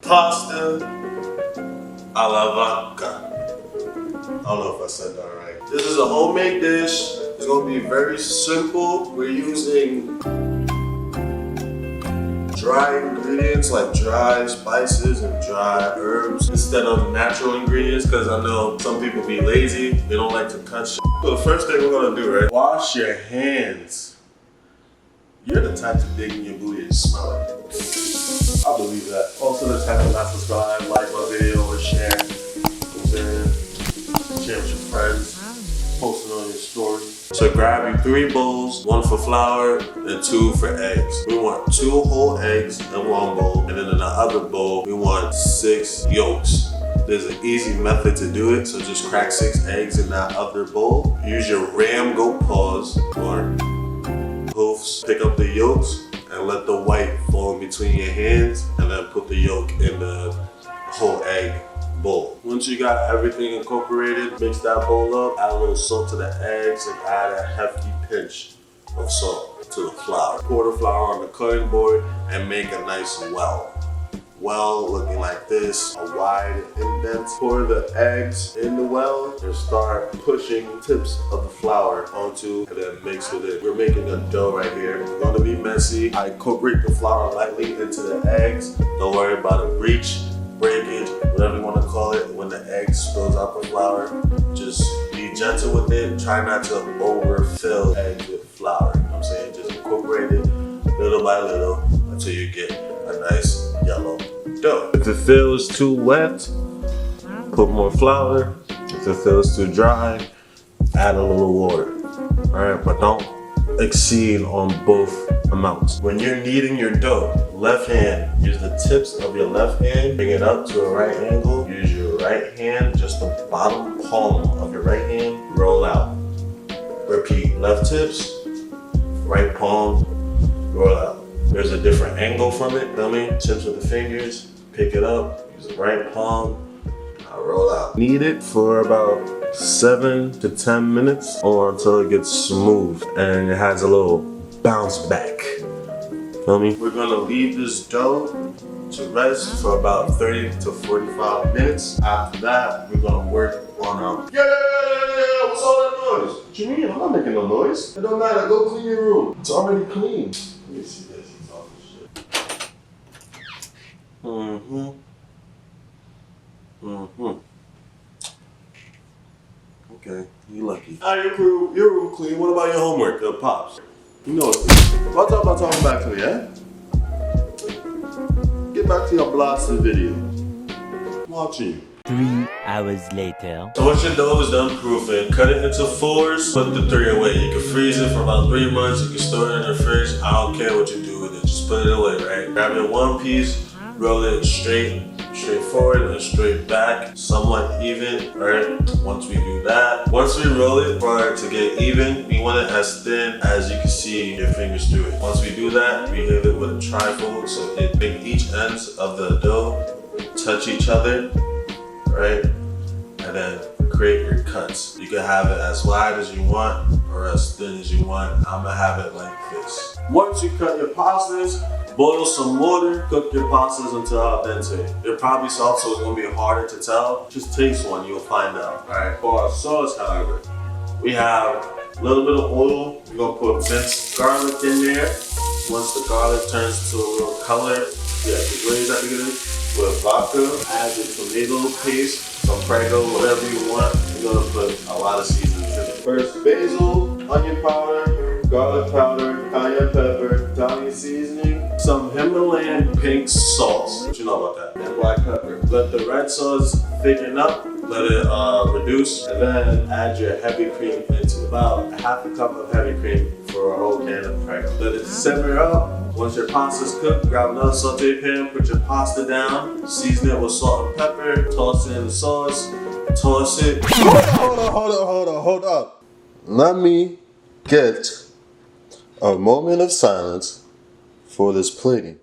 Pasta alla vodka. I don't know if I said that right. This is a homemade dish. It's gonna be very simple. We're using dry ingredients like dry spices and dry herbs instead of natural ingredients, because I know some people be lazy. They don't like to cut shit. So the first thing we're gonna do, right? Wash your hands. You're the type to dig in your booty and smell it. I believe that. Also the type to not subscribe, like my video, or share. Share with your friends. Post it on your story. So grab you 3 bowls, 1 for flour and 2 for eggs. We want 2 whole eggs in one bowl, and then in the other bowl, we want 6 yolks. There's an easy method to do it, so just crack 6 eggs in that other bowl. Use your ram goat paws or hoofs, pick up the yolks and let the white fall in between your hands, and then put the yolk in the whole egg bowl. Once you got everything incorporated, mix that bowl up, add a little salt to the eggs, and add a hefty pinch of salt to the flour. Pour the flour on the cutting board and make a nice well. Well looking like this, a wide indent. Pour the eggs in the well and start pushing tips of the flour onto, and then mix with it. We're making a dough right here. It's gonna be messy. I incorporate the flour lightly into the eggs. Don't worry about a breach, breakage, whatever you want to call it. When the egg spills out the flour, just be gentle with it. Try not to overfill eggs with flour. You know what I'm saying? Just incorporate it little by little until you get a nice yellow dough. If it feels too wet, put more flour. If it feels too dry, add a little water. Alright, but don't exceed on both amounts. When you're kneading your dough, left hand, use the tips of your left hand, bring it up to a right angle. Use your right hand, just the bottom palm of your right hand, roll out. Repeat, left tips, right palm, roll out. There's a different angle from it, feel me? Tips with the fingers, pick it up, use the right palm, roll out. Knead it for about 7 to 10 minutes or until it gets smooth and it has a little bounce back. Feel me? We're gonna leave this dough to rest for about 30 to 45 minutes. After that, we're gonna work on our... Yeah, what's all that noise? What you mean? I'm not making no noise. It don't matter, go clean your room. It's already clean. Let me see this, he's talking shit. Okay, you lucky. Alright, your room clean. What about your homework, the pops? You know what's up about talking back to me, eh? Get back to your blasting video. I'm watching you. 3 hours later. So once your dough is done proofing, cut it into 4s, put the 3 away. You can freeze it for about 3 months, you can store it in the fridge. I don't care what you do with it, just put it away, right? Grab it 1 piece, roll it straight forward and straight back, somewhat even, right? Once we do that, once we roll it for it to get even, we want it as thin as you can see your fingers through it. Once we do that, we hit it with a trifold so it make each ends of the dough touch each other, right? And then create your cuts. You can have it as wide as you want or as thin as you want. I'm gonna have it like this. Once you cut your pastas, boil some water, cook your pastas until al dente. They're probably soft, so it's gonna be harder to tell. Just taste one, you'll find out. All right, for our sauce, however, we have a little bit of oil. We're gonna put minced garlic in there. Once the garlic turns to a little color, the glaze at the beginning, with vodka, add the tomato paste, some Prego, whatever you want. You're gonna put a lot of seasonings in it. First, basil, onion powder, garlic powder, cayenne pepper, Italian seasoning, some Himalayan pink sauce. What you know about that? And black pepper. Let the red sauce thicken up, let it reduce, and then add your heavy cream into it. About a half a cup of heavy cream for a whole can of Prego. Let it simmer up. Once your pasta's cooked, grab another saute pan, put your pasta down, season it with salt and pepper, toss it in the sauce, toss it. Hold up. Let me get a moment of silence for this plating.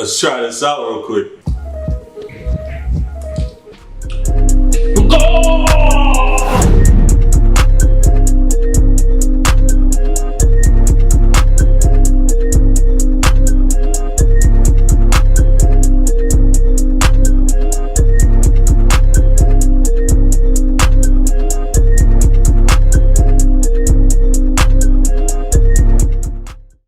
Let's try this out real quick.